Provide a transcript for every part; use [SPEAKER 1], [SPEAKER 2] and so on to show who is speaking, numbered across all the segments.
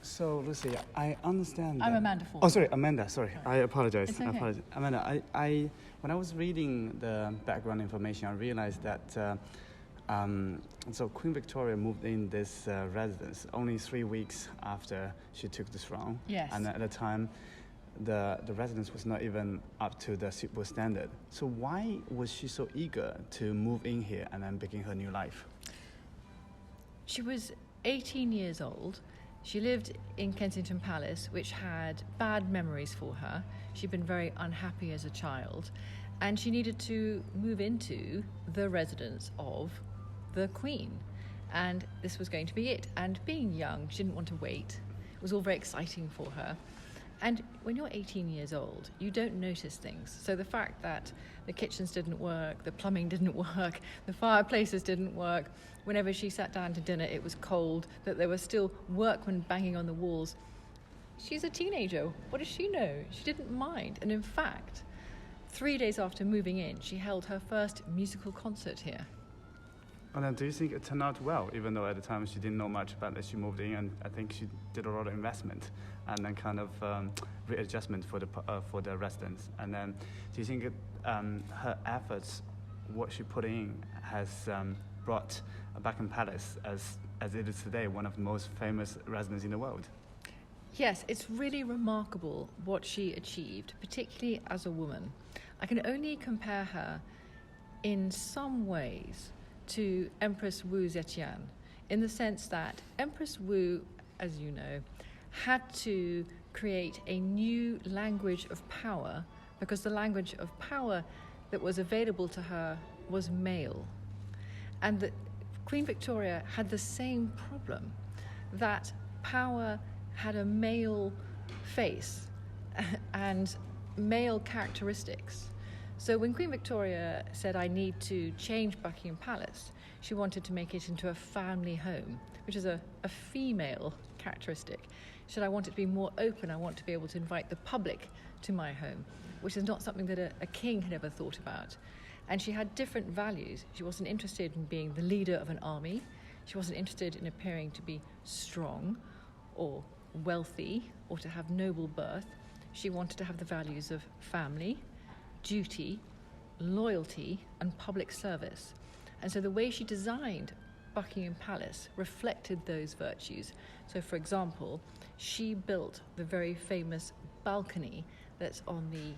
[SPEAKER 1] So, Lucy, I understand.
[SPEAKER 2] I'm Amanda Ford.
[SPEAKER 1] Oh, sorry, Amanda. Sorry, I apologize.
[SPEAKER 2] It's okay.
[SPEAKER 1] I apologize. Amanda, I when I was reading the background information, I realized that so Queen Victoria moved in this residence only 3 weeks after she took the throne.
[SPEAKER 2] Yes.
[SPEAKER 1] And at the time, the residence was not even up to the suitable standard. So why was she so eager to move in here and then begin her new life?
[SPEAKER 2] She was 18 years old. She lived in Kensington Palace, which had bad memories for her. She'd been very unhappy as a child, and she needed to move into the residence of the Queen. And this was going to be it. And being young, she didn't want to wait. It was all very exciting for her. And when you're 18 years old, you don't notice things. So the fact that the kitchens didn't work, the plumbing didn't work, the fireplaces didn't work, whenever she sat down to dinner it was cold, that there were still workmen banging on the walls. She's a teenager. What does she know? She didn't mind. And in fact, 3 days after moving in, she held her first musical concert here.
[SPEAKER 1] And then do you think it turned out well, even though at the time she didn't know much about it? She moved in, and I think she did a lot of investment and then kind of readjustment for the residents. And then do you think her efforts, what she put in, has brought Buckingham Palace, as it is today, one of the most famous residences in the world?
[SPEAKER 2] Yes, it's really remarkable what she achieved, particularly as a woman. I can only compare her in some ways to Empress Wu Zetian, in the sense that Empress Wu, as you know, had to create a new language of power, because the language of power that was available to her was male. And that Queen Victoria had the same problem, that power had a male face and male characteristics. So when Queen Victoria said, I need to change Buckingham Palace, she wanted to make it into a family home, which is a female characteristic. She said, I want it to be more open. I want to be able to invite the public to my home, which is not something that a king had ever thought about. And she had different values. She wasn't interested in being the leader of an army. She wasn't interested in appearing to be strong or wealthy or to have noble birth. She wanted to have the values of family, duty, loyalty, and public service. And so the way she designed Buckingham Palace reflected those virtues. So, for example, she built the very famous balcony that's on the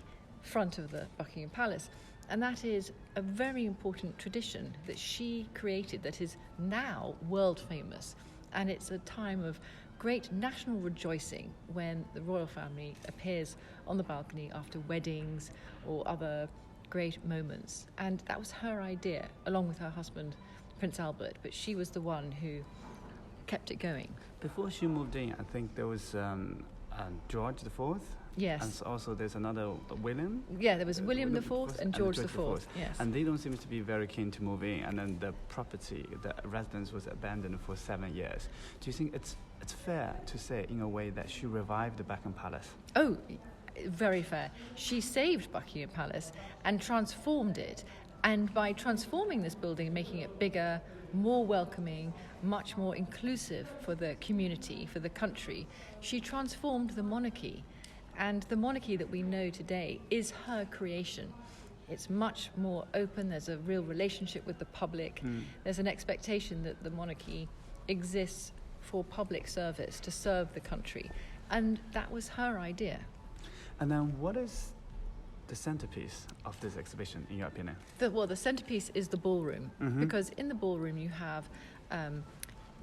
[SPEAKER 2] front of the Buckingham Palace. And that is a very important tradition that she created that is now world famous. And it's a time of great national rejoicing when the royal family appears on the balcony after weddings or other great moments. And that was her idea, along with her husband, Prince Albert, but she was the one who kept it going.
[SPEAKER 1] Before she moved in, I think there was George IV.
[SPEAKER 2] Yes.
[SPEAKER 1] And also there's another William.
[SPEAKER 2] Yeah, there was William IV and George IV. Yes.
[SPEAKER 1] And they don't seem to be very keen to move in. And then the property, the residence was abandoned for 7 years. Do you think it's fair to say, in a way, that she revived the Buckingham Palace?
[SPEAKER 2] Oh, very fair. She saved Buckingham Palace and transformed it. And by transforming this building and making it bigger, more welcoming, much more inclusive for the community, for the country, she transformed the monarchy. And the monarchy that we know today is her creation. It's much more open. There's a real relationship with the public. There's an expectation that the monarchy exists for public service, to serve the country. And that was her idea.
[SPEAKER 1] And then what is the centerpiece of this exhibition, in your opinion?
[SPEAKER 2] The centerpiece is the ballroom, because in the ballroom you have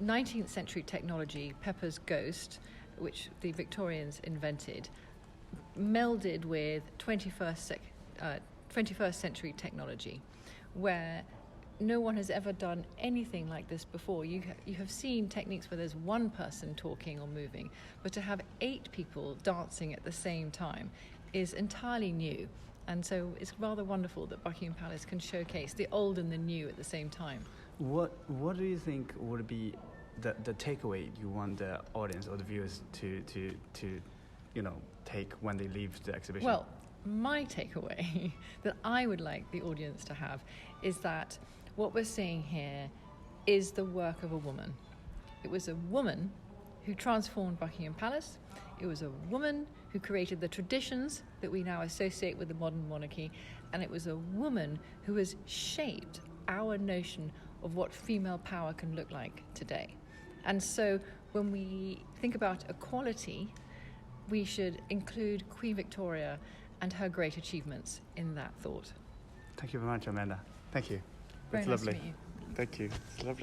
[SPEAKER 2] 19th century technology, Pepper's Ghost, which the Victorians invented, melded with 21st century technology, where no one has ever done anything like this before. You have seen techniques where there's one person talking or moving, but to have 8 people dancing at the same time is entirely new. And so it's rather wonderful that Buckingham Palace can showcase the old and the new at the same time.
[SPEAKER 1] What do you think would be the takeaway you want the audience or the viewers to take when they leave the exhibition?
[SPEAKER 2] Well, my takeaway that I would like the audience to have is that what we're seeing here is the work of a woman. It was a woman who transformed Buckingham Palace. It was a woman who created the traditions that we now associate with the modern monarchy. And it was a woman who has shaped our notion of what female power can look like today. And so when we think about equality, we should include Queen Victoria and her great achievements in that thought.
[SPEAKER 1] Thank you very much, Amanda. Thank you.
[SPEAKER 2] Very
[SPEAKER 1] That's
[SPEAKER 2] nice
[SPEAKER 1] lovely.
[SPEAKER 2] to meet you.
[SPEAKER 1] Thank you. It's lovely.